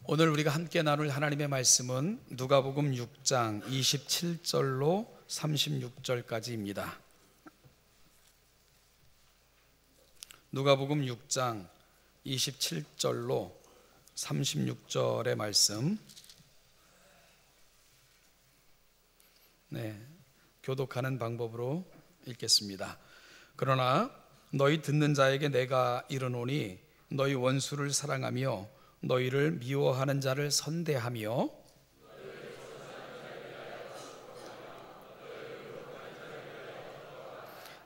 오늘 우리가 함께 나눌 하나님의 말씀은 누가복음 6장 27절로 36절까지입니다. 누가복음 6장 27절로 36절의 말씀. 교독하는 방법으로 읽겠습니다. 그러나 너희 듣는 자에게 내가 이르노니 너희 원수를 사랑하며 너희를 미워하는 자를 선대하며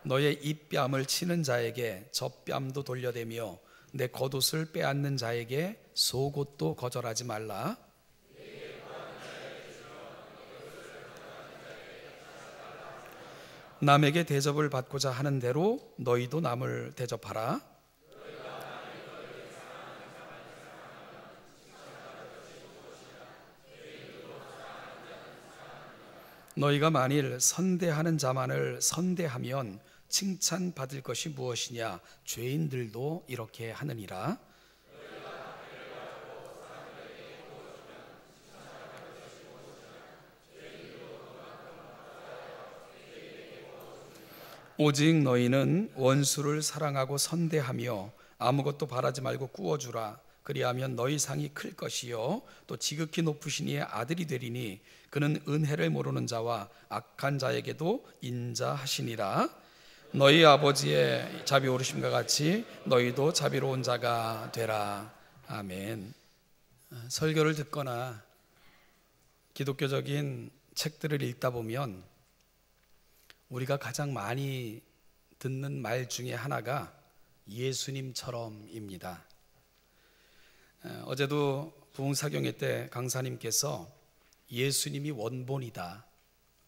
너의 입뺨을 치는 자에게 젖뺨도 돌려대며 내 겉옷을 빼앗는 자에게 속옷도 거절하지 말라. 남에게 대접을 받고자 하는 대로 너희도 남을 대접하라. 너희가 만일 선대하는 자만을 선대하면 칭찬받을 것이 무엇이냐? 죄인들도 이렇게 하느니라. 오직 너희는 원수를 사랑하고 선대하며 아무것도 바라지 말고 꾸어주라. 그리하면 너희 상이 클 것이요 또 지극히 높으신 이의 아들이 되리니 그는 은혜를 모르는 자와 악한 자에게도 인자하시니라. 너희 아버지의 자비오르심과 같이 너희도 자비로운 자가 되라. 아멘. 설교를 듣거나 기독교적인 책들을 읽다 보면 우리가 가장 많이 듣는 말 중에 하나가 예수님처럼입니다. 어제도 부흥사경회 때 강사님께서 예수님이 원본이다.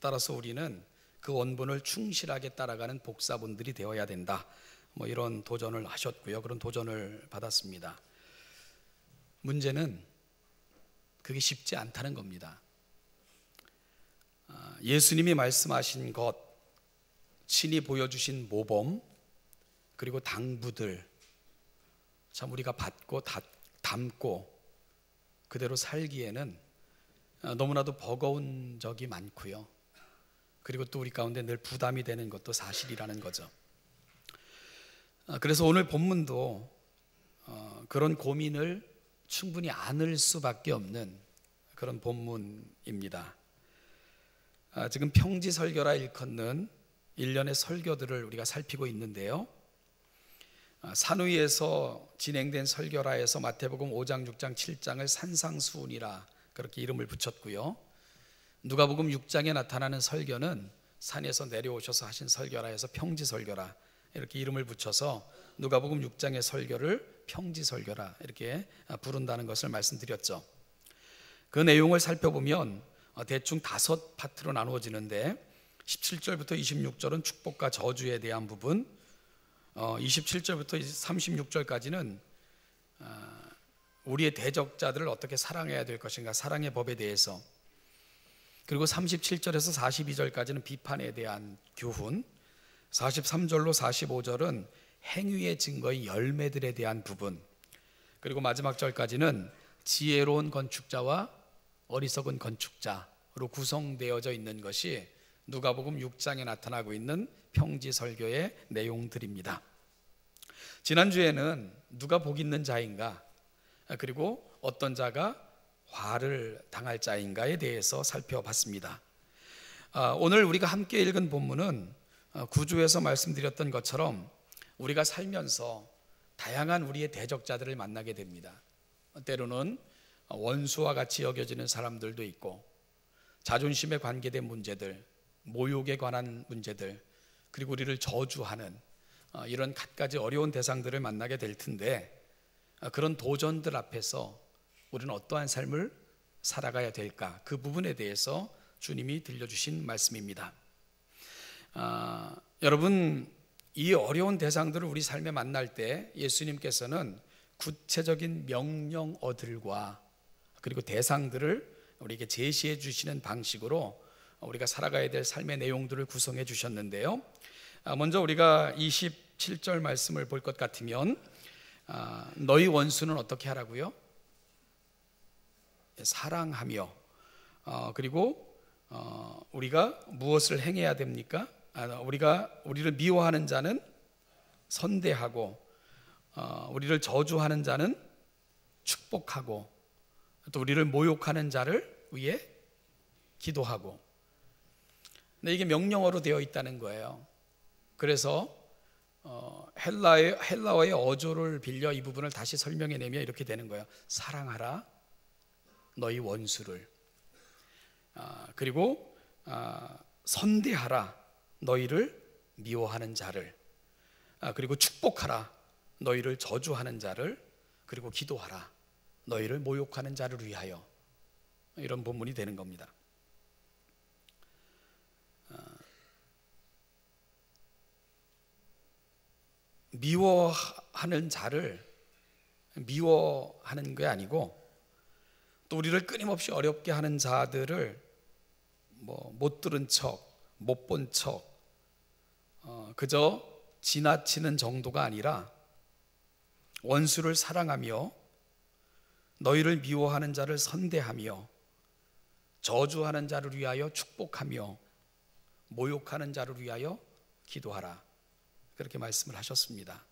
따라서 우리는 그 원본을 충실하게 따라가는 복사본들이 되어야 된다. 이런 도전을 하셨고요. 그런 도전을 받았습니다. 문제는 그게 쉽지 않다는 겁니다. 예수님이 말씀하신 것, 친히 보여주신 모범, 그리고 당부들, 참 우리가 받고 담고 그대로 살기에는 너무나도 버거운 적이 많고요. 그리고 또 우리 가운데 늘 부담이 되는 것도 사실이라는 거죠. 그래서 오늘 본문도 그런 고민을 충분히 안을 수밖에 없는 그런 본문입니다. 지금 평지설교라 일컫는 일련의 설교들을 우리가 살피고 있는데요. 산위에서 진행된 설교라에서 마태복음 5장, 6장, 7장을 산상수훈이라 그렇게 이름을 붙였고요. 누가복음 6장에 나타나는 설교는 산에서 내려오셔서 하신 설교라에서 평지설교라 이렇게 이름을 붙여서 누가복음 6장의 설교를 평지설교라 이렇게 부른다는 것을 말씀드렸죠. 그 내용을 살펴보면 대충 5파트로 나누어지는데 17절부터 26절은 축복과 저주에 대한 부분, 27절부터 36절까지는 우리의 대적자들을 어떻게 사랑해야 될 것인가, 사랑의 법에 대해서, 그리고 37절에서 42절까지는 비판에 대한 교훈, 43절로 45절은 행위의 증거의 열매들에 대한 부분, 그리고 마지막 절까지는 지혜로운 건축자와 어리석은 건축자로 구성되어져 있는 것이 누가복음 6장에 나타나고 있는 평지설교의 내용들입니다. 지난주에는 누가 복 있는 자인가, 그리고 어떤 자가 화를 당할 자인가에 대해서 살펴봤습니다. 오늘 우리가 함께 읽은 본문은 구주에서 말씀드렸던 것처럼 우리가 살면서 다양한 우리의 대적자들을 만나게 됩니다. 때로는 원수와 같이 여겨지는 사람들도 있고, 자존심에 관계된 문제들, 모욕에 관한 문제들, 그리고 우리를 저주하는 이런 갖가지 어려운 대상들을 만나게 될 텐데, 그런 도전들 앞에서 우리는 어떠한 삶을 살아가야 될까, 그 부분에 대해서 주님이 들려주신 말씀입니다. 여러분, 이 어려운 대상들을 우리 삶에 만날 때 예수님께서는 구체적인 명령어들과 그리고 대상들을 우리에게 제시해 주시는 방식으로 우리가 살아가야 될 삶의 내용들을 구성해 주셨는데요. 먼저 우리가 27절 말씀을 볼 것 같으면 너희 원수는 어떻게 하라고요? 사랑하며 그리고 우리가 무엇을 행해야 됩니까? 우리를 미워하는 자는 선대하고 우리를 저주하는 자는 축복하고 또 우리를 모욕하는 자를 위해 기도하고. 근데 이게 명령어로 되어 있다는 거예요. 그래서 헬라어의 어조를 빌려 이 부분을 다시 설명해내면 이렇게 되는 거예요. 사랑하라 너희 원수를, 그리고 선대하라 너희를 미워하는 자를, 그리고 축복하라 너희를 저주하는 자를, 그리고 기도하라 너희를 모욕하는 자를 위하여. 이런 본문이 되는 겁니다. 미워하는 자를 미워하는 게 아니고, 또 우리를 끊임없이 어렵게 하는 자들을 못 들은 척, 못 본 척, 그저 지나치는 정도가 아니라 원수를 사랑하며 너희를 미워하는 자를 선대하며 저주하는 자를 위하여 축복하며 모욕하는 자를 위하여 기도하라, 그렇게 말씀을 하셨습니다.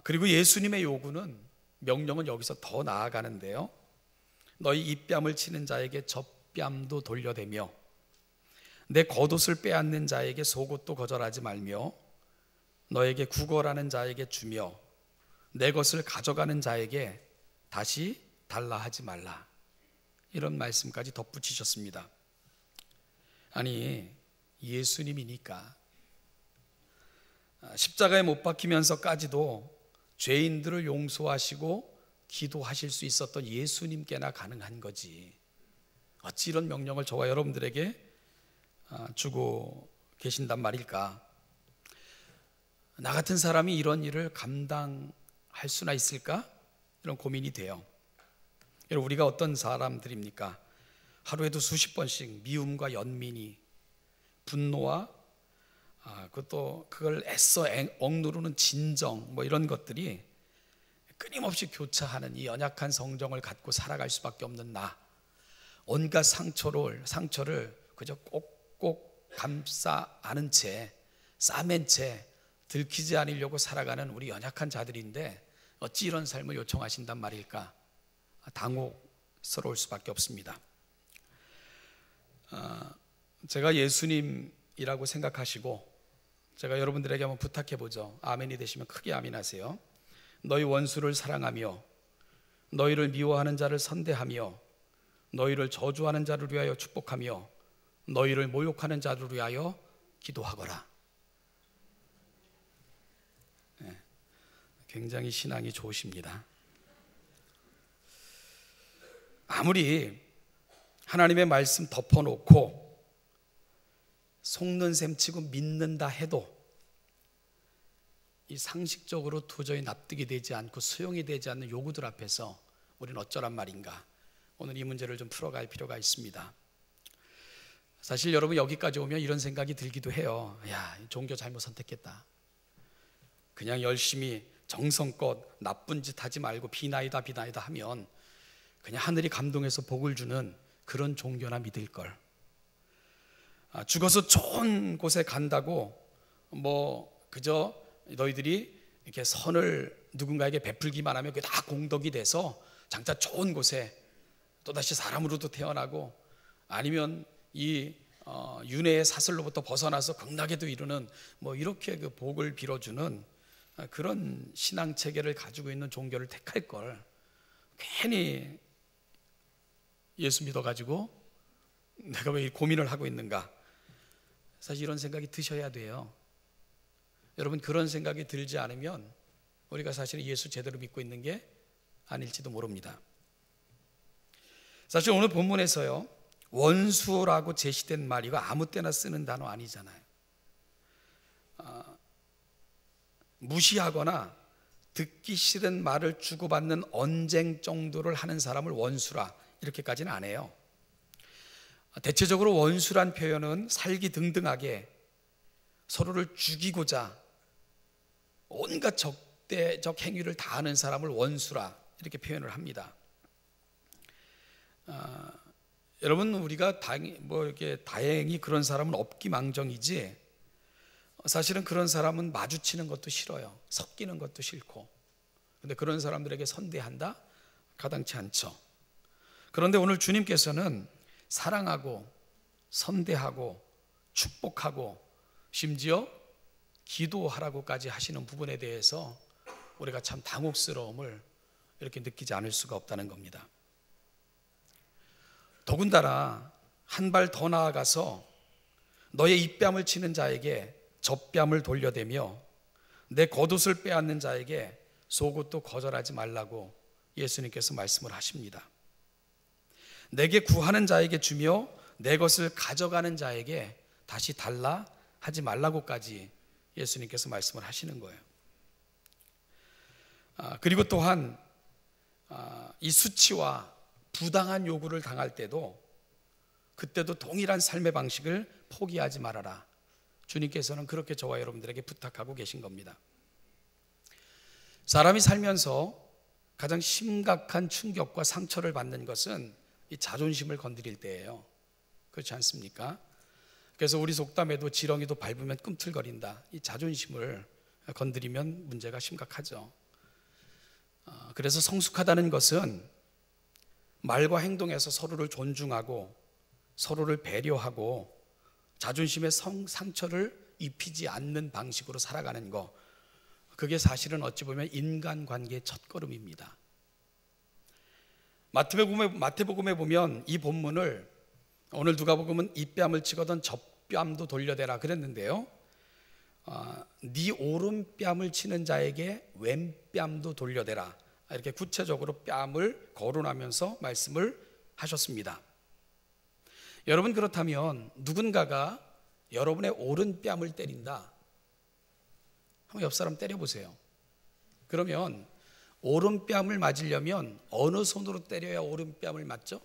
그리고 예수님의 요구는, 명령은 여기서 더 나아가는데요. 너희 입뺨을 치는 자에게 젖뺨도 돌려대며 내 겉옷을 빼앗는 자에게 속옷도 거절하지 말며 너에게 구걸하는 자에게 주며 내 것을 가져가는 자에게 다시 달라 하지 말라. 이런 말씀까지 덧붙이셨습니다. 아니, 예수님이니까 십자가에 못 박히면서까지도 죄인들을 용서하시고 기도하실 수 있었던 예수님께나 가능한 거지, 어찌 이런 명령을 저와 여러분들에게 주고 계신단 말일까? 나 같은 사람이 이런 일을 감당할 수나 있을까? 이런 고민이 돼요. 여러분, 우리가 어떤 사람들입니까? 하루에도 수십 번씩 미움과 연민이, 분노와 그것도 그걸 애써 억누르는 진정, 이런 것들이 끊임없이 교차하는 이 연약한 성정을 갖고 살아갈 수밖에 없는 나, 온갖 상처를 그저 꼭꼭 감싸 안은 채, 싸맨 채 들키지 않으려고 살아가는 우리 연약한 자들인데 어찌 이런 삶을 요청하신단 말일까? 당혹스러울 수밖에 없습니다. 제가 예수님이라고 생각하시고 제가 여러분들에게 한번 부탁해 보죠. 아멘이 되시면 크게 아멘하세요. 너희 원수를 사랑하며 너희를 미워하는 자를 선대하며 너희를 저주하는 자를 위하여 축복하며 너희를 모욕하는 자를 위하여 기도하거라. 굉장히 신앙이 좋으십니다. 아무리 하나님의 말씀 덮어놓고 속는 셈 치고 믿는다 해도 이 상식적으로 도저히 납득이 되지 않고 수용이 되지 않는 요구들 앞에서 우리는 어쩌란 말인가? 오늘 이 문제를 좀 풀어갈 필요가 있습니다. 사실 여러분, 여기까지 오면 이런 생각이 들기도 해요. 야, 종교 잘못 선택했다. 그냥 열심히 정성껏 나쁜 짓 하지 말고 비나이다 하면 그냥 하늘이 감동해서 복을 주는 그런 종교나 믿을 걸. 죽어서 좋은 곳에 간다고 그저 너희들이 이렇게 선을 누군가에게 베풀기만 하면 그게 다 공덕이 돼서 장차 좋은 곳에 또다시 사람으로도 태어나고, 아니면 이 윤회의 사슬로부터 벗어나서 극락에도 이루는 이렇게 그 복을 빌어주는 그런 신앙 체계를 가지고 있는 종교를 택할 걸 괜히 예수 믿어가지고 내가 왜 고민을 하고 있는가? 사실 이런 생각이 드셔야 돼요. 여러분, 그런 생각이 들지 않으면 우리가 사실은 예수 제대로 믿고 있는 게 아닐지도 모릅니다. 사실 오늘 본문에서요, 원수라고 제시된 말, 이거 아무 때나 쓰는 단어 아니잖아요. 무시하거나 듣기 싫은 말을 주고받는 언쟁 정도를 하는 사람을 원수라 이렇게까지는 안 해요. 대체적으로 원수란 표현은 살기 등등하게 서로를 죽이고자 온갖 적대적 행위를 다 하는 사람을 원수라 이렇게 표현을 합니다. 여러분, 우리가 이렇게 다행히 그런 사람은 없기망정이지, 사실은 그런 사람은 마주치는 것도 싫어요. 섞이는 것도 싫고. 근데 그런 사람들에게 선대한다? 가당치 않죠. 그런데 오늘 주님께서는 사랑하고 선대하고 축복하고 심지어 기도하라고까지 하시는 부분에 대해서 우리가 참 당혹스러움을 이렇게 느끼지 않을 수가 없다는 겁니다. 더군다나 한 발 더 나아가서 너의 입뺨을 치는 자에게 젖뺨을 돌려대며 내 겉옷을 빼앗는 자에게 속옷도 거절하지 말라고 예수님께서 말씀을 하십니다. 내게 구하는 자에게 주며 내 것을 가져가는 자에게 다시 달라 하지 말라고까지 예수님께서 말씀을 하시는 거예요. 그리고 또한 이 수치와 부당한 요구를 당할 때도 그때도 동일한 삶의 방식을 포기하지 말아라. 주님께서는 그렇게 저와 여러분들에게 부탁하고 계신 겁니다. 사람이 살면서 가장 심각한 충격과 상처를 받는 것은 이 자존심을 건드릴 때예요. 그렇지 않습니까? 그래서 우리 속담에도 지렁이도 밟으면 꿈틀거린다. 이 자존심을 건드리면 문제가 심각하죠. 그래서 성숙하다는 것은 말과 행동에서 서로를 존중하고 서로를 배려하고 자존심의 상처를 입히지 않는 방식으로 살아가는 것, 그게 사실은 어찌 보면 인간관계의 첫걸음입니다. 마태복음에 보면 이 본문을 오늘 누가복음은 입뺨을 치거든 젖뺨도 돌려대라 그랬는데요, 네 오른뺨을 치는 자에게 왼뺨도 돌려대라, 이렇게 구체적으로 뺨을 거론하면서 말씀을 하셨습니다. 여러분, 그렇다면 누군가가 여러분의 오른뺨을 때린다. 한번 옆 사람 때려보세요. 그러면 오른뺨을 맞으려면 어느 손으로 때려야 오른뺨을 맞죠?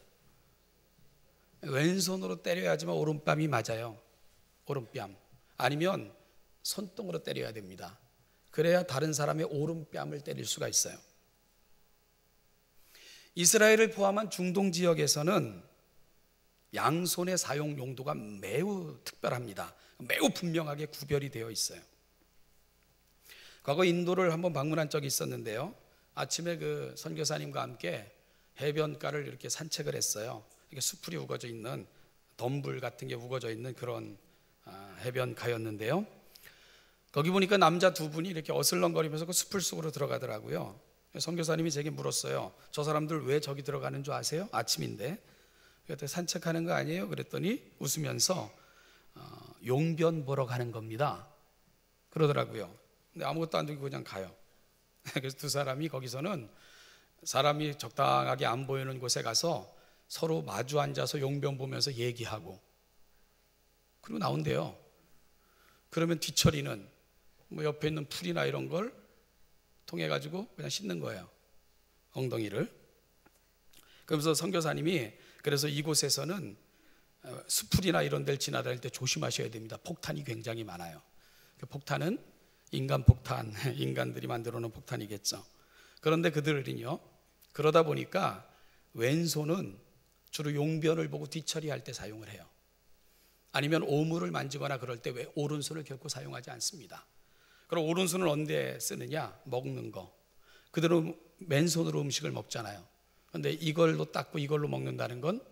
왼손으로 때려야지만 오른뺨이 맞아요. 오른뺨. 아니면 손등으로 때려야 됩니다. 그래야 다른 사람의 오른뺨을 때릴 수가 있어요. 이스라엘을 포함한 중동 지역에서는 양손의 사용 용도가 매우 특별합니다. 매우 분명하게 구별이 되어 있어요. 과거 인도를 한번 방문한 적이 있었는데요, 아침에 그 선교사님과 함께 해변가를 이렇게 산책을 했어요. 이렇게 수풀이 우거져 있는, 덤불 같은 게 우거져 있는 그런 해변가였는데요, 거기 보니까 남자 두 분이 이렇게 어슬렁거리면서 그 수풀 속으로 들어가더라고요. 선교사님이 제게 물었어요. 저 사람들 왜 저기 들어가는 줄 아세요? 아침인데. 그때 산책하는 거 아니에요? 그랬더니 웃으면서 용변 보러 가는 겁니다 그러더라고요. 근데 아무것도 안 들고 그냥 가요. 그래서 두 사람이 거기서는 사람이 적당하게 안 보이는 곳에 가서 서로 마주 앉아서 용변 보면서 얘기하고 그리고 나온대요. 그러면 뒤처리는 뭐 옆에 있는 풀이나 이런 걸 통해 가지고 그냥 씻는 거예요, 엉덩이를. 그러면서 선교사님이 그래서 이곳에서는 수풀이나 이런 데를 지나다닐 때 조심하셔야 됩니다. 폭탄이 굉장히 많아요. 그 폭탄은 인간 폭탄, 인간들이 만들어 놓은 폭탄이겠죠. 그런데 그들은요, 그러다 보니까 왼손은 주로 용변을 보고 뒤처리할 때 사용을 해요. 아니면 오물을 만지거나 그럴 때 왜 오른손을 결코 사용하지 않습니다. 그럼 오른손을 언제 쓰느냐? 먹는 거. 그들은 맨손으로 음식을 먹잖아요. 그런데 이걸로 닦고 이걸로 먹는다는 건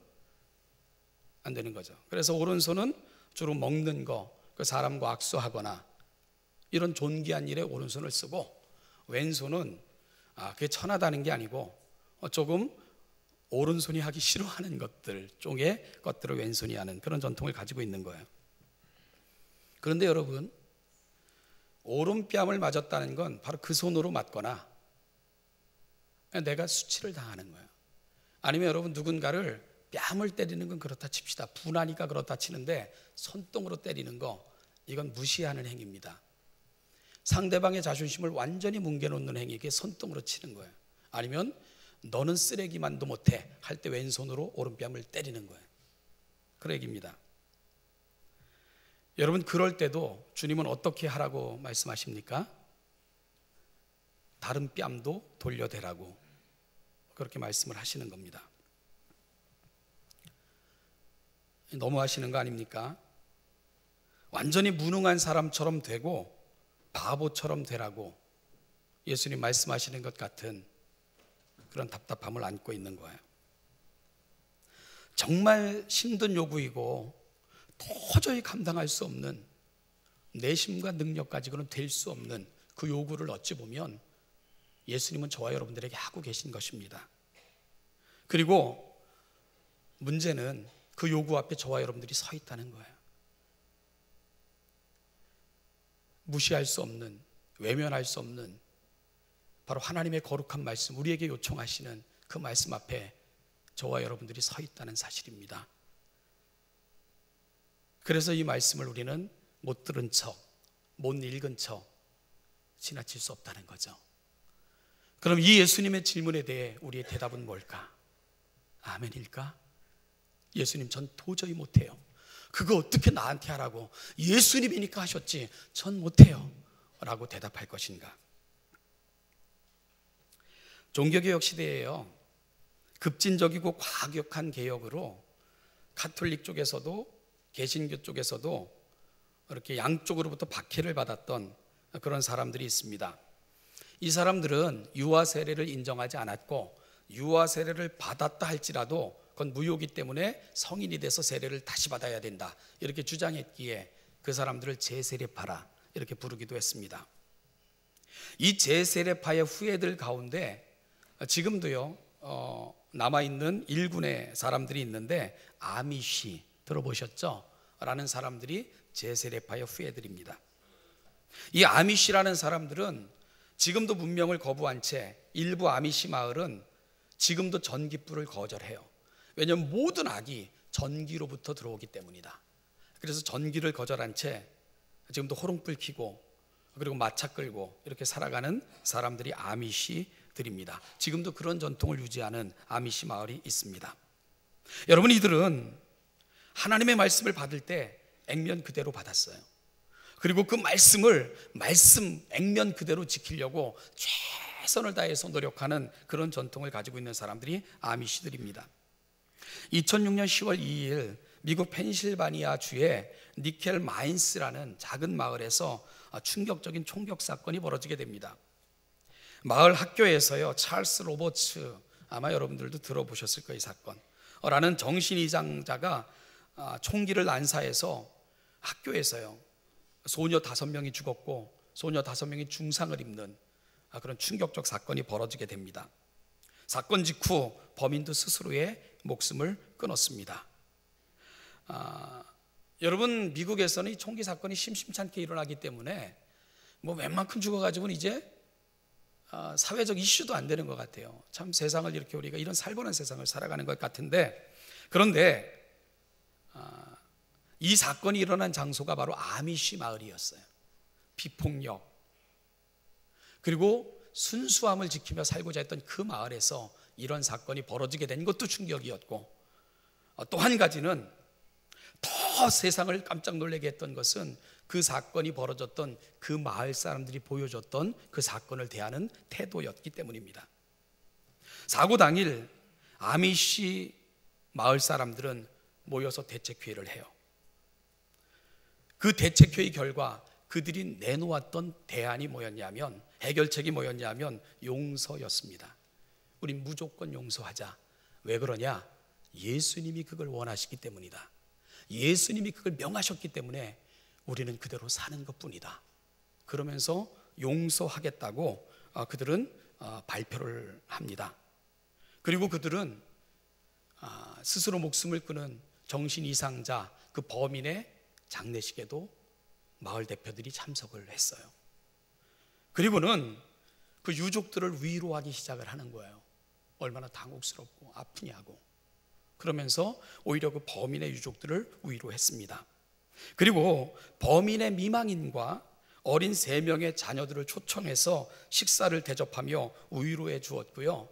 안 되는 거죠. 그래서 오른손은 주로 먹는 거, 그 사람과 악수하거나 이런 존귀한 일에 오른손을 쓰고, 왼손은 그게 천하다는 게 아니고 조금 오른손이 하기 싫어하는 것들 쪽의 것들을 왼손이 하는 그런 전통을 가지고 있는 거예요. 그런데 여러분, 오른뺨을 맞았다는 건 바로 그 손으로 맞거나 내가 수치를 당하는 거예요. 아니면 여러분, 누군가를 뺨을 때리는 건 그렇다 칩시다. 분하니까 그렇다 치는데 손등으로 때리는 거, 이건 무시하는 행위입니다. 상대방의 자존심을 완전히 뭉개놓는 행위, 그게 손등으로 치는 거예요. 아니면 너는 쓰레기만도 못해 할 때 왼손으로 오른뺨을 때리는 거예요. 그런 얘기입니다. 여러분, 그럴 때도 주님은 어떻게 하라고 말씀하십니까? 다른 뺨도 돌려대라고 그렇게 말씀을 하시는 겁니다. 너무 하시는 거 아닙니까? 완전히 무능한 사람처럼 되고 바보처럼 되라고 예수님 말씀하시는 것 같은 그런 답답함을 안고 있는 거예요. 정말 힘든 요구이고 도저히 감당할 수 없는, 내심과 능력 가지고는 될 수 없는 그 요구를 어찌 보면 예수님은 저와 여러분들에게 하고 계신 것입니다. 그리고 문제는 그 요구 앞에 저와 여러분들이 서 있다는 거예요. 무시할 수 없는, 외면할 수 없는 바로 하나님의 거룩한 말씀, 우리에게 요청하시는 그 말씀 앞에 저와 여러분들이 서 있다는 사실입니다. 그래서 이 말씀을 우리는 못 들은 척, 못 읽은 척 지나칠 수 없다는 거죠. 그럼 이 예수님의 질문에 대해 우리의 대답은 뭘까? 아멘일까? 예수님, 전 도저히 못해요. 그거 어떻게 나한테 하라고? 예수님이니까 하셨지 전 못해요 라고 대답할 것인가? 종교개혁 시대에요, 급진적이고 과격한 개혁으로 가톨릭 쪽에서도 개신교 쪽에서도 이렇게 양쪽으로부터 박해를 받았던 그런 사람들이 있습니다. 이 사람들은 유아 세례를 인정하지 않았고, 유아 세례를 받았다 할지라도 그건 무효이기 때문에 성인이 돼서 세례를 다시 받아야 된다 이렇게 주장했기에 그 사람들을 제세례파라 이렇게 부르기도 했습니다. 이 제세례파의 후예들 가운데 지금도요 남아있는 일군의 사람들이 있는데, 아미시 들어보셨죠? 라는 사람들이 제세례파의 후예들입니다. 이 아미시라는 사람들은 지금도 문명을 거부한 채 일부 아미시 마을은 지금도 전기불을 거절해요. 왜냐하면 모든 악이 전기로부터 들어오기 때문이다. 그래서 전기를 거절한 채 지금도 호롱불 켜고 그리고 마차 끌고 이렇게 살아가는 사람들이 아미시들입니다. 지금도 그런 전통을 유지하는 아미시 마을이 있습니다. 여러분, 이들은 하나님의 말씀을 받을 때 액면 그대로 받았어요. 그리고 그 말씀을 액면 그대로 지키려고 최선을 다해서 노력하는 그런 전통을 가지고 있는 사람들이 아미시들입니다. 2006년 10월 2일 미국 펜실바니아 주의 니켈 마인스라는 작은 마을에서 충격적인 총격 사건이 벌어지게 됩니다. 마을 학교에서요, 찰스 로버츠, 아마 여러분들도 들어보셨을 거예요, 이 사건. 라는 정신이장자가 총기를 난사해서 학교에서요 소녀 5명이 죽었고 소녀 5명이 중상을 입는 그런 충격적 사건이 벌어지게 됩니다. 사건 직후 범인도 스스로의 목숨을 끊었습니다. 여러분, 미국에서는 이 총기 사건이 심심찮게 일어나기 때문에 뭐 웬만큼 죽어가지고는 이제 사회적 이슈도 안 되는 것 같아요. 참 세상을 이렇게 우리가 이런 살벌한 세상을 살아가는 것 같은데, 그런데 이 사건이 일어난 장소가 바로 아미시 마을이었어요. 비폭력 그리고 순수함을 지키며 살고자 했던 그 마을에서 이런 사건이 벌어지게 된 것도 충격이었고, 또 한 가지는 더 세상을 깜짝 놀라게 했던 것은 그 사건이 벌어졌던 그 마을 사람들이 보여줬던 그 사건을 대하는 태도였기 때문입니다. 사고 당일 아미시 마을 사람들은 모여서 대책회의를 해요. 그 대책회의 결과 그들이 내놓았던 대안이 뭐였냐면, 해결책이 뭐였냐면 용서였습니다. 우린 무조건 용서하자. 왜 그러냐? 예수님이 그걸 원하시기 때문이다. 예수님이 그걸 명하셨기 때문에 우리는 그대로 사는 것뿐이다. 그러면서 용서하겠다고 그들은 발표를 합니다. 그리고 그들은 스스로 목숨을 끊은 정신 이상자 그 범인의 장례식에도 마을 대표들이 참석을 했어요. 그리고는 그 유족들을 위로하기 시작을 하는 거예요. 얼마나 당혹스럽고 아프냐고. 그러면서 오히려 그 범인의 유족들을 위로했습니다. 그리고 범인의 미망인과 어린 3명의 자녀들을 초청해서 식사를 대접하며 위로해 주었고요.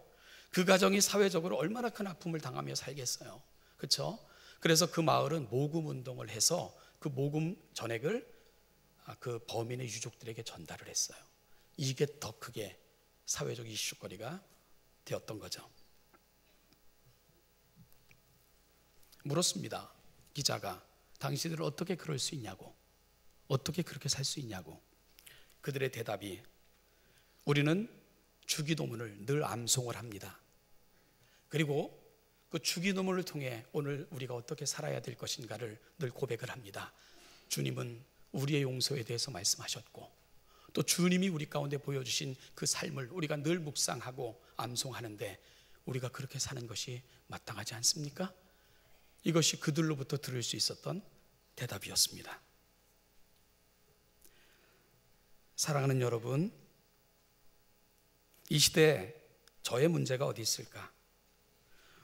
그 가정이 사회적으로 얼마나 큰 아픔을 당하며 살겠어요. 그렇죠? 그래서 그 마을은 모금 운동을 해서 그 모금 전액을 그 범인의 유족들에게 전달을 했어요. 이게 더 크게 사회적 이슈거리가 되었던 거죠. 물었습니다. 기자가 당신들을 어떻게 그럴 수 있냐고, 어떻게 그렇게 살 수 있냐고. 그들의 대답이 우리는 주기도문을 늘 암송을 합니다. 그리고 그 주기도문을 통해 오늘 우리가 어떻게 살아야 될 것인가를 늘 고백을 합니다. 주님은 우리의 용서에 대해서 말씀하셨고 또 주님이 우리 가운데 보여주신 그 삶을 우리가 늘 묵상하고 암송하는데 우리가 그렇게 사는 것이 마땅하지 않습니까? 이것이 그들로부터 들을 수 있었던 대답이었습니다. 사랑하는 여러분, 이 시대에 저의 문제가 어디 있을까?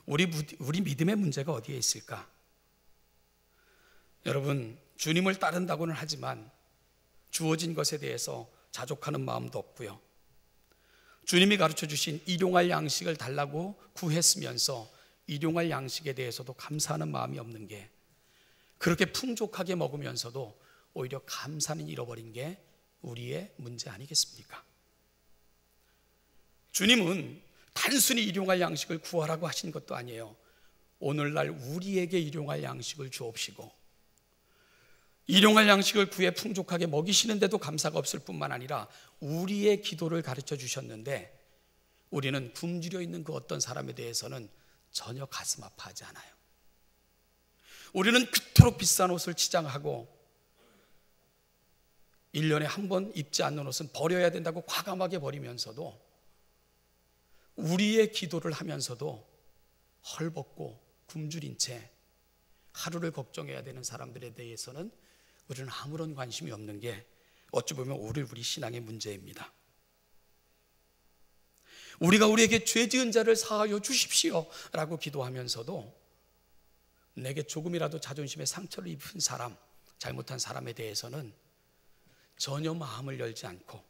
우리 믿음의 문제가 어디에 있을까? 여러분, 주님을 따른다고는 하지만 주어진 것에 대해서 자족하는 마음도 없고요, 주님이 가르쳐 주신 일용할 양식을 달라고 구했으면서 일용할 양식에 대해서도 감사하는 마음이 없는 게, 그렇게 풍족하게 먹으면서도 오히려 감사는 잃어버린 게 우리의 문제 아니겠습니까? 주님은 단순히 일용할 양식을 구하라고 하신 것도 아니에요. 오늘날 우리에게 일용할 양식을 주옵시고 일용할 양식을 구해 풍족하게 먹이시는데도 감사가 없을 뿐만 아니라 우리의 기도를 가르쳐 주셨는데 우리는 굶주려 있는 그 어떤 사람에 대해서는 전혀 가슴 아파하지 않아요. 우리는 그토록 비싼 옷을 치장하고 1년에 한 번 입지 않는 옷은 버려야 된다고 과감하게 버리면서도 우리의 기도를 하면서도 헐벗고 굶주린 채 하루를 걱정해야 되는 사람들에 대해서는 우리는 아무런 관심이 없는 게 어찌 보면 우리 신앙의 문제입니다. 우리가 우리에게 죄 지은 자를 사하여 주십시오 라고 기도하면서도 내게 조금이라도 자존심에 상처를 입힌 사람, 잘못한 사람에 대해서는 전혀 마음을 열지 않고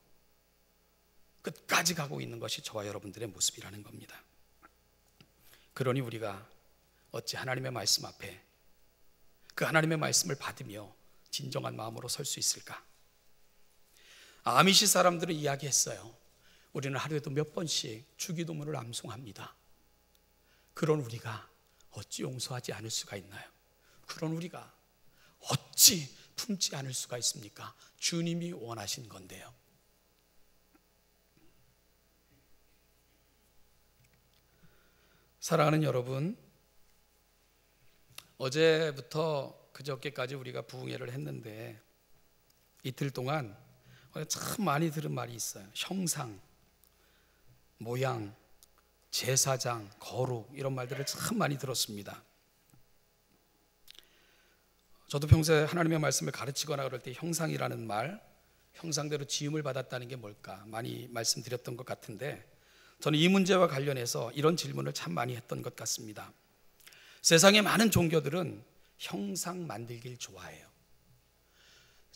끝까지 가고 있는 것이 저와 여러분들의 모습이라는 겁니다. 그러니 우리가 어찌 하나님의 말씀 앞에 그 하나님의 말씀을 받으며 진정한 마음으로 설 수 있을까? 아미시 사람들은 이야기했어요. 우리는 하루에도 몇 번씩 주기도문을 암송합니다. 그런 우리가 어찌 용서하지 않을 수가 있나요? 그런 우리가 어찌 품지 않을 수가 있습니까? 주님이 원하신 건데요. 사랑하는 여러분, 어제부터 그저께까지 우리가 부흥회를 했는데 이틀 동안 참 많이 들은 말이 있어요. 형상, 모양, 제사장, 거룩, 이런 말들을 참 많이 들었습니다. 저도 평소에 하나님의 말씀을 가르치거나 그럴 때 형상이라는 말, 형상대로 지음을 받았다는 게 뭘까 많이 말씀드렸던 것 같은데, 저는 이 문제와 관련해서 이런 질문을 참 많이 했던 것 같습니다. 세상의 많은 종교들은 형상 만들길 좋아해요.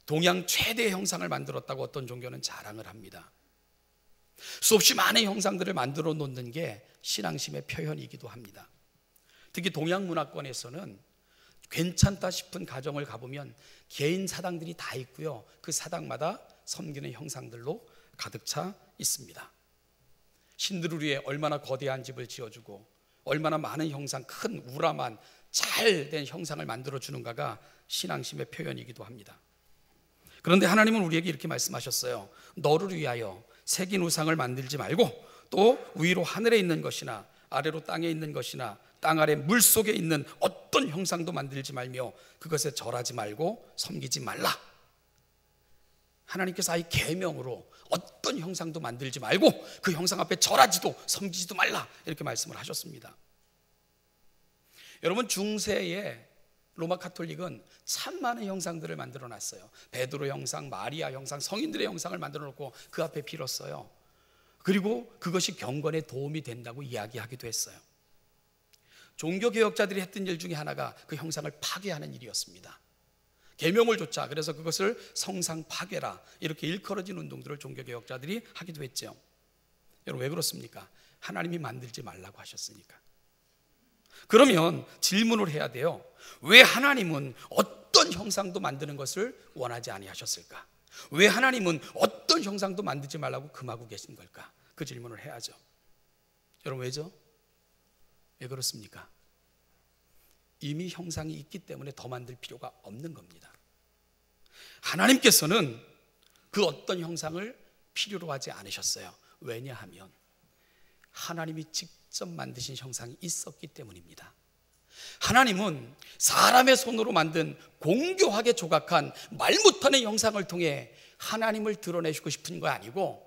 동양 최대의 형상을 만들었다고 어떤 종교는 자랑을 합니다. 수없이 많은 형상들을 만들어 놓는 게 신앙심의 표현이기도 합니다. 특히 동양 문화권에서는 괜찮다 싶은 가정을 가보면 개인 사당들이 다 있고요, 그 사당마다 섬기는 형상들로 가득 차 있습니다. 신들을 위해 얼마나 거대한 집을 지어주고 얼마나 많은 형상, 큰 우람한 잘된 형상을 만들어주는가가 신앙심의 표현이기도 합니다. 그런데 하나님은 우리에게 이렇게 말씀하셨어요. 너를 위하여 새긴 우상을 만들지 말고 또 위로 하늘에 있는 것이나 아래로 땅에 있는 것이나 땅 아래 물속에 있는 어떤 형상도 만들지 말며 그것에 절하지 말고 섬기지 말라. 하나님께서 아예 계명으로 어떤 형상도 만들지 말고 그 형상 앞에 절하지도 섬기지도 말라, 이렇게 말씀을 하셨습니다. 여러분, 중세에 로마 카톨릭은 참 많은 형상들을 만들어 놨어요. 베드로 형상, 마리아 형상, 성인들의 형상을 만들어 놓고 그 앞에 빌었어요. 그리고 그것이 경건에 도움이 된다고 이야기하기도 했어요. 종교개혁자들이 했던 일 중에 하나가 그 형상을 파괴하는 일이었습니다. 계명을 줬자, 그래서 그것을 성상 파괴라, 이렇게 일컬어진 운동들을 종교개혁자들이 하기도 했죠. 여러분, 왜 그렇습니까? 하나님이 만들지 말라고 하셨으니까. 그러면 질문을 해야 돼요. 왜 하나님은 어떤 형상도 만드는 것을 원하지 아니하셨을까? 왜 하나님은 어떤 형상도 만들지 말라고 금하고 계신 걸까? 그 질문을 해야죠. 여러분, 왜죠? 왜 그렇습니까? 이미 형상이 있기 때문에 더 만들 필요가 없는 겁니다. 하나님께서는 그 어떤 형상을 필요로 하지 않으셨어요. 왜냐하면 하나님이 직접 만드신 형상이 있었기 때문입니다. 하나님은 사람의 손으로 만든 공교하게 조각한 말 못하는 형상을 통해 하나님을 드러내시고 싶은 거 아니고,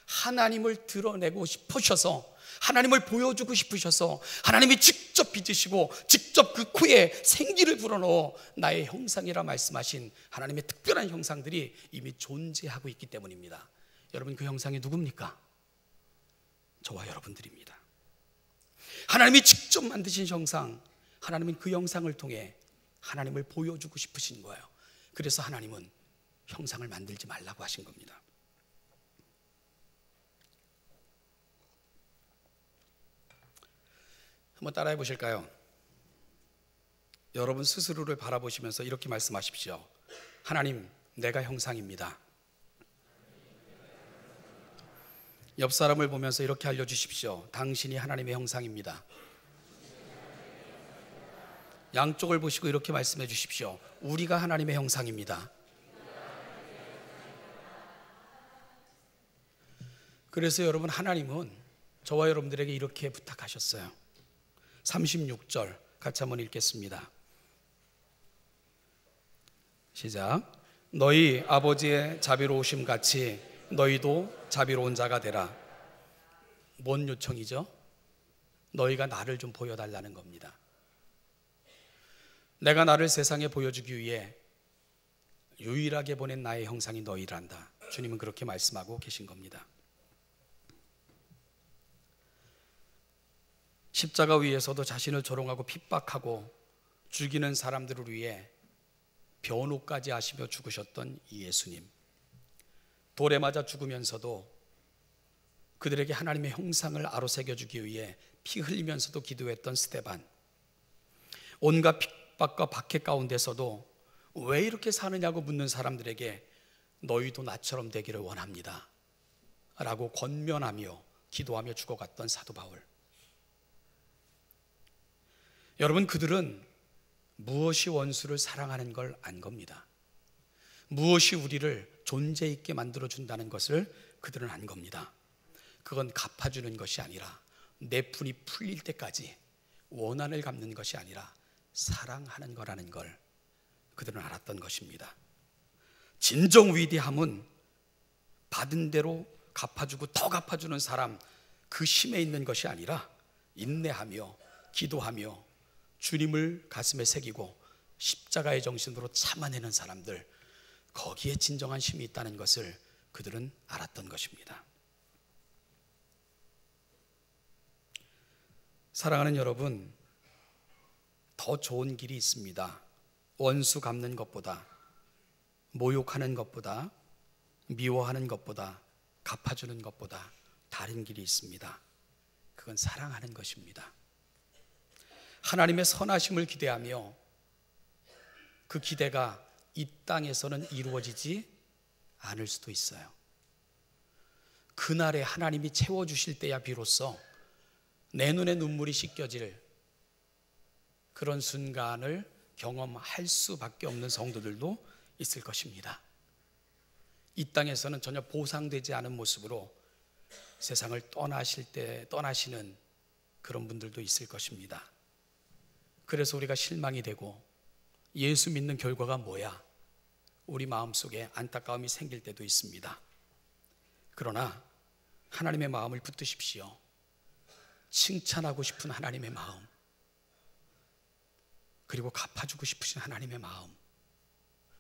하나님을 드러내고 싶으셔서, 하나님을 보여주고 싶으셔서 하나님이 직접 빚으시고 직접 그 코에 생기를 불어넣어 나의 형상이라 말씀하신 하나님의 특별한 형상들이 이미 존재하고 있기 때문입니다. 여러분, 그 형상이 누굽니까? 저와 여러분들입니다. 하나님이 직접 만드신 형상, 하나님은 그 형상을 통해 하나님을 보여주고 싶으신 거예요. 그래서 하나님은 형상을 만들지 말라고 하신 겁니다. 한번 따라해 보실까요? 여러분 스스로를 바라보시면서 이렇게 말씀하십시오. 하나님, 내가 형상입니다. 옆 사람을 보면서 이렇게 알려주십시오. 당신이 하나님의 형상입니다. 양쪽을 보시고 이렇게 말씀해 주십시오. 우리가 하나님의 형상입니다. 그래서 여러분, 하나님은 저와 여러분들에게 이렇게 부탁하셨어요. 36절 같이 한번 읽겠습니다. 시작. 너희 아버지의 자비로우심 같이 너희도 자비로운 자가 되라. 뭔 요청이죠? 너희가 나를 좀 보여달라는 겁니다. 내가 나를 세상에 보여주기 위해 유일하게 보낸 나의 형상이 너희란다. 주님은 그렇게 말씀하고 계신 겁니다. 십자가 위에서도 자신을 조롱하고 핍박하고 죽이는 사람들을 위해 변호까지 하시며 죽으셨던 예수님, 돌에 맞아 죽으면서도 그들에게 하나님의 형상을 아로새겨주기 위해 피 흘리면서도 기도했던 스데반, 온갖 핍박과 박해 가운데서도 왜 이렇게 사느냐고 묻는 사람들에게 너희도 나처럼 되기를 원합니다 라고 권면하며 기도하며 죽어갔던 사도 바울. 여러분, 그들은 무엇이 원수를 사랑하는 걸 안 겁니다. 무엇이 우리를 존재 있게 만들어준다는 것을 그들은 안 겁니다. 그건 갚아주는 것이 아니라 내 분이 풀릴 때까지 원한을 갚는 것이 아니라 사랑하는 거라는 걸 그들은 알았던 것입니다. 진정 위대함은 받은 대로 갚아주고 더 갚아주는 사람, 그 힘에 있는 것이 아니라 인내하며 기도하며 주님을 가슴에 새기고 십자가의 정신으로 참아내는 사람들, 거기에 진정한 힘이 있다는 것을 그들은 알았던 것입니다. 사랑하는 여러분, 더 좋은 길이 있습니다. 원수 갚는 것보다, 모욕하는 것보다, 미워하는 것보다, 갚아주는 것보다 다른 길이 있습니다. 그건 사랑하는 것입니다. 하나님의 선하심을 기대하며 그 기대가 이 땅에서는 이루어지지 않을 수도 있어요. 그날에 하나님이 채워주실 때야 비로소 내 눈에 눈물이 씻겨질 그런 순간을 경험할 수밖에 없는 성도들도 있을 것입니다. 이 땅에서는 전혀 보상되지 않은 모습으로 세상을 떠나시는 그런 분들도 있을 것입니다. 그래서 우리가 실망이 되고 예수 믿는 결과가 뭐야? 우리 마음속에 안타까움이 생길 때도 있습니다. 그러나 하나님의 마음을 붙드십시오. 칭찬하고 싶은 하나님의 마음, 그리고 갚아주고 싶으신 하나님의 마음,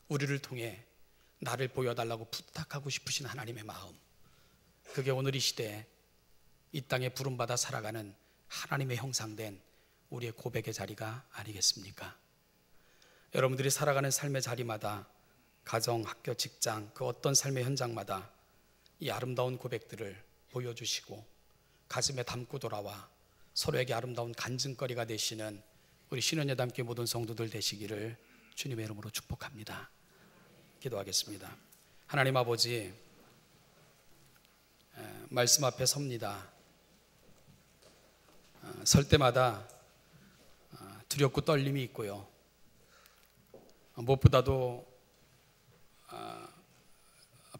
우리를 통해 나를 보여달라고 부탁하고 싶으신 하나님의 마음, 그게 오늘 이 시대에 이 땅에 부름받아 살아가는 하나님의 형상된 우리의 고백의 자리가 아니겠습니까? 여러분들이 살아가는 삶의 자리마다, 가정, 학교, 직장, 그 어떤 삶의 현장마다 이 아름다운 고백들을 보여주시고 가슴에 담고 돌아와 서로에게 아름다운 간증거리가 되시는 우리 신원예담교회 모든 성도들 되시기를 주님의 이름으로 축복합니다. 기도하겠습니다. 하나님 아버지, 말씀 앞에 섭니다. 설 때마다 두렵고 떨림이 있고요. 무엇보다도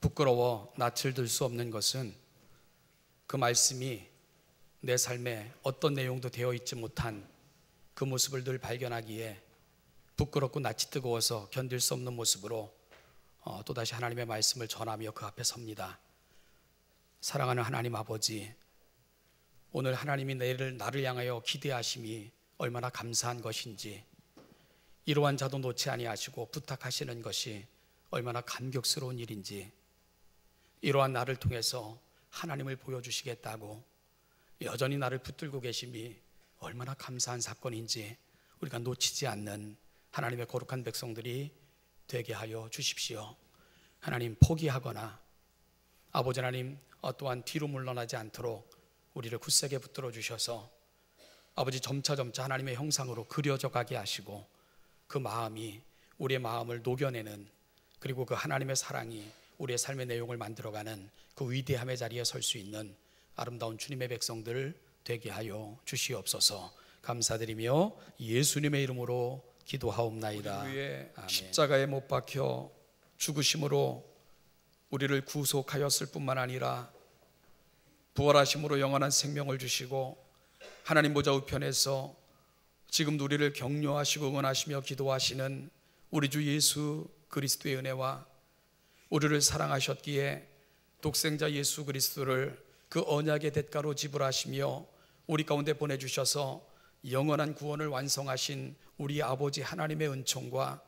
부끄러워 낯을 들 수 없는 것은 그 말씀이 내 삶에 어떤 내용도 되어 있지 못한 그 모습을 늘 발견하기에 부끄럽고 낯이 뜨거워서 견딜 수 없는 모습으로 또다시 하나님의 말씀을 전하며 그 앞에 섭니다. 사랑하는 하나님 아버지, 오늘 하나님이 나를 향하여 기대하심이 얼마나 감사한 것인지, 이러한 자도 놓지 아니하시고 부탁하시는 것이 얼마나 감격스러운 일인지, 이러한 나를 통해서 하나님을 보여주시겠다고 여전히 나를 붙들고 계심이 얼마나 감사한 사건인지 우리가 놓치지 않는 하나님의 거룩한 백성들이 되게 하여 주십시오. 하나님, 포기하거나 아버지 하나님 또한 뒤로 물러나지 않도록 우리를 굳세게 붙들어 주셔서 아버지 점차 하나님의 형상으로 그려져 가게 하시고 그 마음이 우리의 마음을 녹여내는, 그리고 그 하나님의 사랑이 우리의 삶의 내용을 만들어가는 그 위대함의 자리에 설 수 있는 아름다운 주님의 백성들 되게 하여 주시옵소서. 감사드리며 예수님의 이름으로 기도하옵나이다. 우리 위에 십자가에 못 박혀 죽으심으로 우리를 구속하였을 뿐만 아니라 부활하심으로 영원한 생명을 주시고 하나님 보좌 우편에서 지금도 우리를 격려하시고 응원하시며 기도하시는 우리 주 예수 그리스도의 은혜와 우리를 사랑하셨기에 독생자 예수 그리스도를 그 언약의 대가로 지불하시며 우리 가운데 보내주셔서 영원한 구원을 완성하신 우리 아버지 하나님의 은총과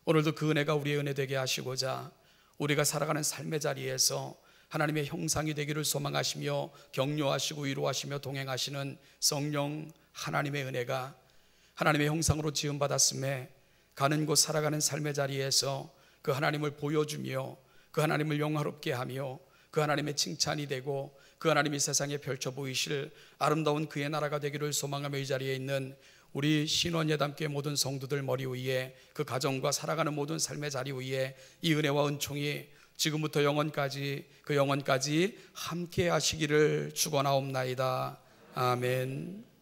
오늘도 그 은혜가 우리의 은혜 되게 하시고자 우리가 살아가는 삶의 자리에서 하나님의 형상이 되기를 소망하시며 격려하시고 위로하시며 동행하시는 성령 하나님의 은혜가 하나님의 형상으로 지음받았음에 가는 곳 살아가는 삶의 자리에서 그 하나님을 보여주며 그 하나님을 영화롭게 하며 그 하나님의 칭찬이 되고 그 하나님이 세상에 펼쳐 보이실 아름다운 그의 나라가 되기를 소망하며 이 자리에 있는 우리 신원예담교회 모든 성도들 머리 위에 그 가정과 살아가는 모든 삶의 자리 위에 이 은혜와 은총이 지금부터 영원까지 그 영원까지 함께 하시기를 축원하옵나이다. 아멘.